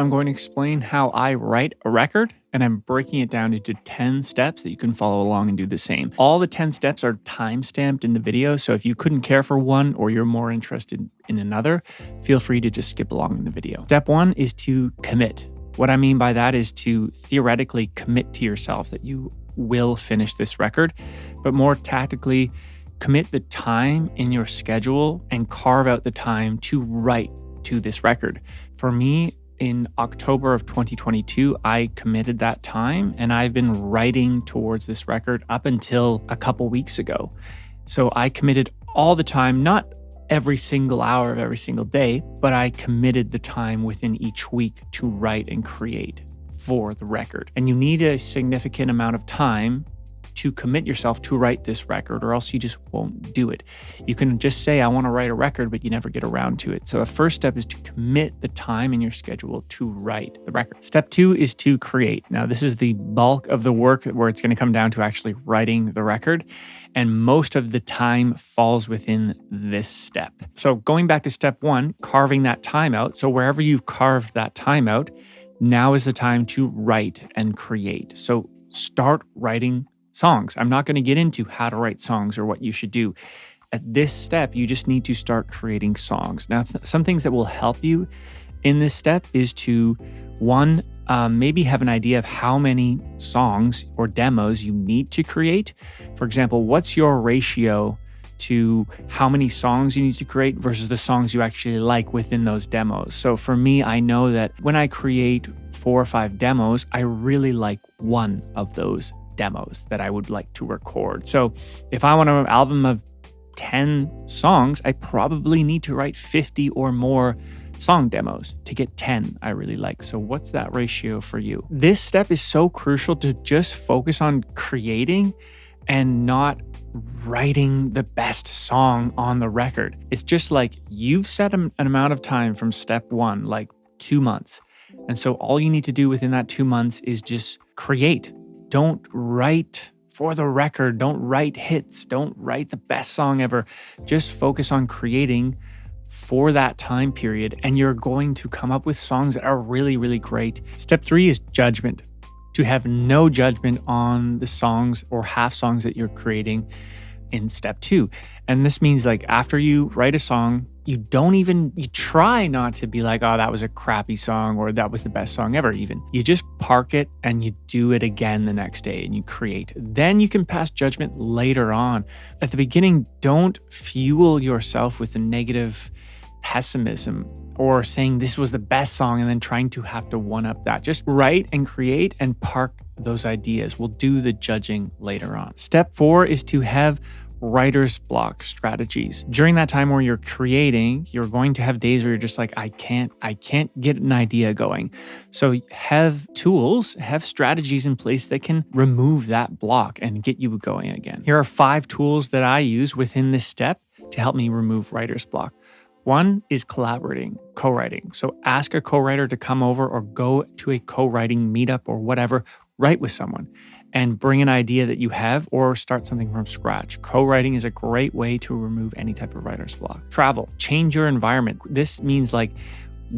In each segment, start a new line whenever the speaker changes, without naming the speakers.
I'm going to explain how I write a record, and I'm breaking it down into 10 steps that you can follow along and do the same. All the 10 steps are time-stamped in the video, so if you couldn't care for one or you're more interested in another, feel free to just skip along in the video. Step 1 is to commit. What I mean by that is to theoretically commit to yourself that you will finish this record, but more tactically, commit the time in your schedule and carve out the time to write to this record. For me, in October of 2022, I committed that time, and I've been writing towards this record up until a couple weeks ago. So I committed all the time, not every single hour of every single day, but I committed the time within each week to write and create for the record. And you need a significant amount of time to commit yourself to write this record, or else you just won't do it. You can just say, I want to write a record, but you never get around to it. So the first step is to commit the time in your schedule to write the record. Step 2 is to create. Now, this is the bulk of the work where it's going to come down to actually writing the record. And most of the time falls within this step. So going back to step 1, carving that time out. So wherever you've carved that time out, now is the time to write and create. So start writing songs. I'm not going to get into how to write songs or what you should do. At this step, you just need to start creating songs. Now, some things that will help you in this step is to, one, maybe have an idea of how many songs or demos you need to create. For example, what's your ratio to how many songs you need to create versus the songs you actually like within those demos? So for me, I know that when I create 4 or 5 demos, I really like one of those demos that I would like to record. So if I want an album of 10 songs, I probably need to write 50 or more song demos to get 10 I really like. So what's that ratio for you? This step is so crucial to just focus on creating and not writing the best song on the record. It's just like you've set an amount of time from step 1, like 2 months. And so all you need to do within that 2 months is just create. Don't write for the record. Don't write hits. Don't write the best song ever. Just focus on creating for that time period, and you're going to come up with songs that are really, really great. Step 3 is judgment. To have no judgment on the songs or half songs that you're creating in step 2. And this means, like, after you write a song, you try not to be like, oh, that was a crappy song or that was the best song ever even. You just park it and you do it again the next day and you create. Then you can pass judgment later on. At the beginning, don't fuel yourself with a negative pessimism or saying this was the best song and then trying to have to one-up that. Just write and create and park those ideas. We'll do the judging later on. Step 4 is to have writer's block strategies. During that time where you're creating, you're going to have days where you're just like, I can't get an idea going. So have tools, have strategies in place that can remove that block and get you going again. Here are 5 tools that I use within this step to help me remove writer's block. 1 is collaborating, co-writing. So ask a co-writer to come over or go to a co-writing meetup or whatever, write with someone and bring an idea that you have or start something from scratch. Co-writing is a great way to remove any type of writer's block. Travel, change your environment. This means like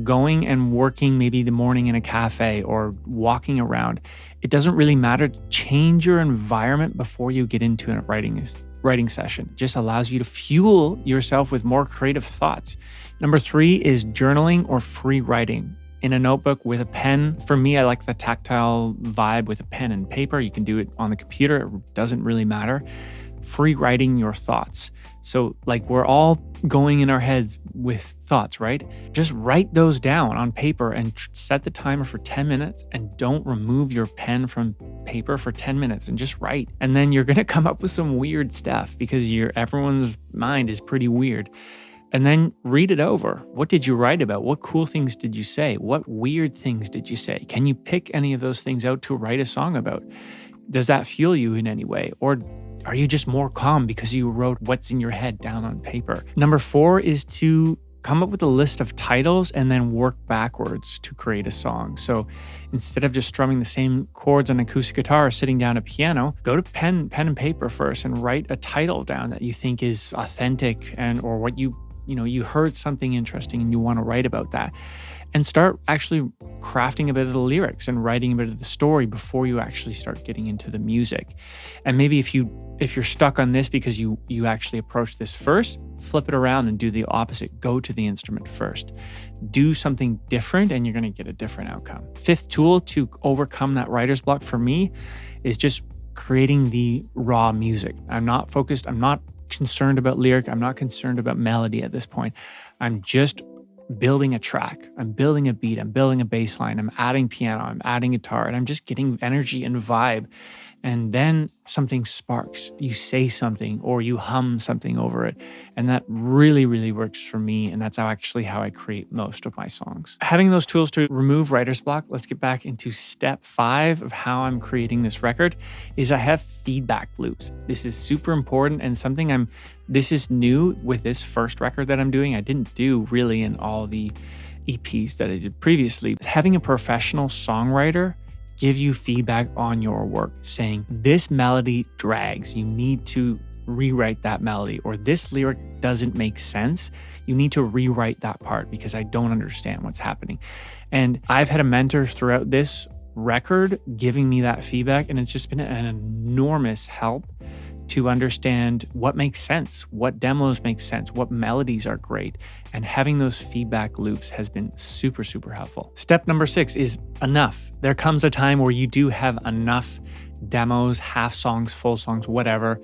going and working maybe the morning in a cafe or walking around. It doesn't really matter. Change your environment before you get into a writing session. It just allows you to fuel yourself with more creative thoughts. Number 3 is journaling or free writing. In a notebook with a pen. For me, I like the tactile vibe with a pen and paper. You can do it on the computer. It doesn't really matter. Free writing your thoughts. So like we're all going in our heads with thoughts, right? Just write those down on paper and set the timer for 10 minutes and don't remove your pen from paper for 10 minutes and just write. And then you're going to come up with some weird stuff because everyone's mind is pretty weird. And then read it over. What did you write about? What cool things did you say? What weird things did you say? Can you pick any of those things out to write a song about? Does that fuel you in any way? Or are you just more calm because you wrote what's in your head down on paper? Number 4 is to come up with a list of titles and then work backwards to create a song. So instead of just strumming the same chords on acoustic guitar or sitting down at a piano, go to pen and paper first and write a title down that you think is authentic or what you heard something interesting and you want to write about that. and start actually crafting a bit of the lyrics and writing a bit of the story before you actually start getting into the music. And maybe if you're stuck on this because you actually approach this first, flip it around and do the opposite. Go to the instrument first. Do something different and you're going to get a different outcome. Fifth tool to overcome that writer's block for me is just creating the raw music. I'm not concerned about lyric. I'm not concerned about melody at this point. I'm just building a track. I'm building a beat. I'm building a bass line. I'm adding piano. I'm adding guitar, and I'm just getting energy and vibe. And then something sparks. You say something or you hum something over it. And that really, really works for me. And that's how I create most of my songs. Having those tools to remove writer's block, let's get back into step 5 of how I'm creating this record, is I have feedback loops. This is super important and something this is new with this first record that I'm doing. I didn't do really in all the EPs that I did previously. Having a professional songwriter give you feedback on your work, saying this melody drags, you need to rewrite that melody, or this lyric doesn't make sense, you need to rewrite that part because I don't understand what's happening. And I've had a mentor throughout this record giving me that feedback, and it's just been an enormous help to understand what makes sense, what demos make sense, what melodies are great. And having those feedback loops has been super, super helpful. Step number 6 is enough. There comes a time where you do have enough demos, half songs, full songs, whatever,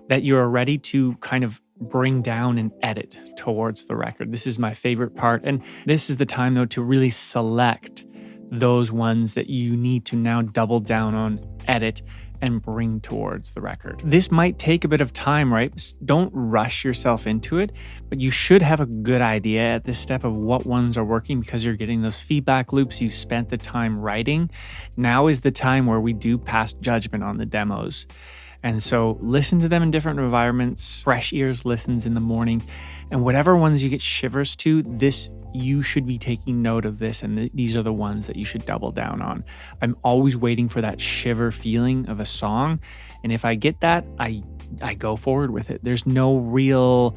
that you're ready to kind of bring down and edit towards the record. This is my favorite part. And this is the time, though, to really select those ones that you need to now double down on, edit, and bring towards the record. This might take a bit of time, right? Don't rush yourself into it, but you should have a good idea at this step of what ones are working because you're getting those feedback loops. You spent the time writing. Now is the time where we do pass judgment on the demos. And so listen to them in different environments, fresh ears listens in the morning, and whatever ones you get shivers to, you should be taking note of this, and these are the ones that you should double down on. I'm always waiting for that shiver feeling of a song, and if I get that, I go forward with it. There's no real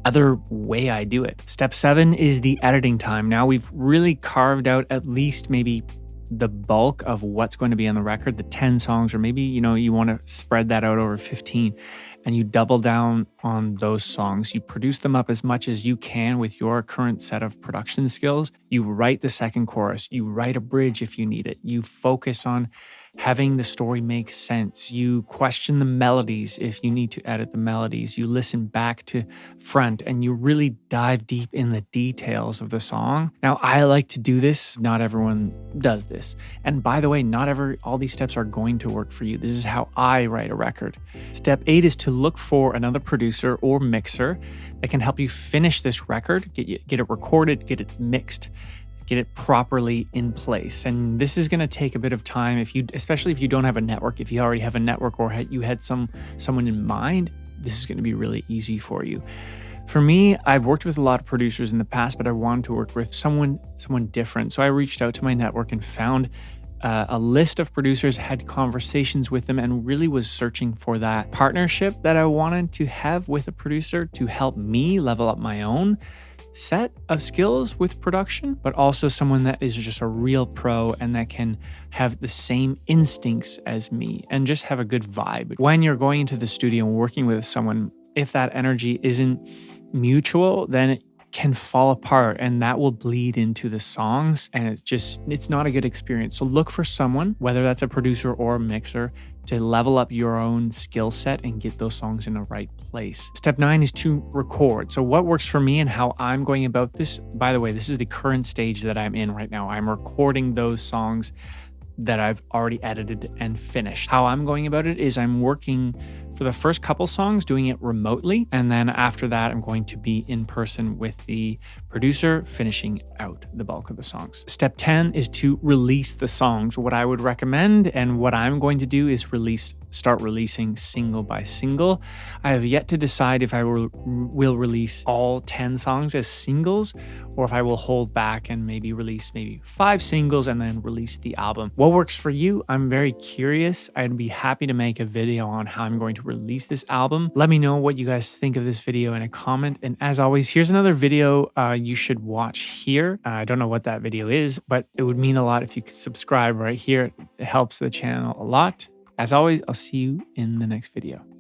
other way I do it. Step 7 is the editing time. Now we've really carved out at least maybe the bulk of what's going to be on the record, the 10 songs, or maybe, you want to spread that out over 15, and you double down on those songs. You produce them up as much as you can with your current set of production skills. You write the second chorus, you write a bridge if you need it. You focus on having the story make sense. You question the melodies if you need to edit the melodies. You listen back to front and you really dive deep in the details of the song. Now, I like to do this. Not everyone does this. And by the way, all these steps are going to work for you. This is how I write a record. Step 8 is to look for another producer or mixer that can help you finish this record, get it recorded, get it mixed, get it properly in place. And this is going to take a bit of time especially if you don't have a network. If you already have a network or you had someone in mind, this is going to be really easy for you. For me, I've worked with a lot of producers in the past, but I wanted to work with someone different. So I reached out to my network and found a list of producers, had conversations with them, and really was searching for that partnership that I wanted to have with a producer to help me level up my own set of skills with production, but also someone that is just a real pro and that can have the same instincts as me and just have a good vibe. When you're going into the studio and working with someone, if that energy isn't mutual, then it can fall apart and that will bleed into the songs, and it's not a good experience. So look for someone, whether that's a producer or a mixer, to level up your own skill set and get those songs in the right place. Step 9 is to record. So what works for me and how I'm going about this, by the way, this is the current stage that I'm in right now. I'm recording those songs that I've already edited and finished. How I'm going about it is I'm working for the first couple songs, doing it remotely. And then after that, I'm going to be in person with the producer, finishing out the bulk of the songs. Step 10 is to release the songs. What I would recommend and what I'm going to do is release start releasing single by single. I have yet to decide if I will release all 10 songs as singles, or if I will hold back and maybe release 5 singles and then release the album. What works for you? I'm very curious. I'd be happy to make a video on how I'm going to release this album. Let me know what you guys think of this video in a comment. And as always, here's another video you should watch here. I don't know what that video is, but it would mean a lot if you could subscribe right here. It helps the channel a lot. As always, I'll see you in the next video.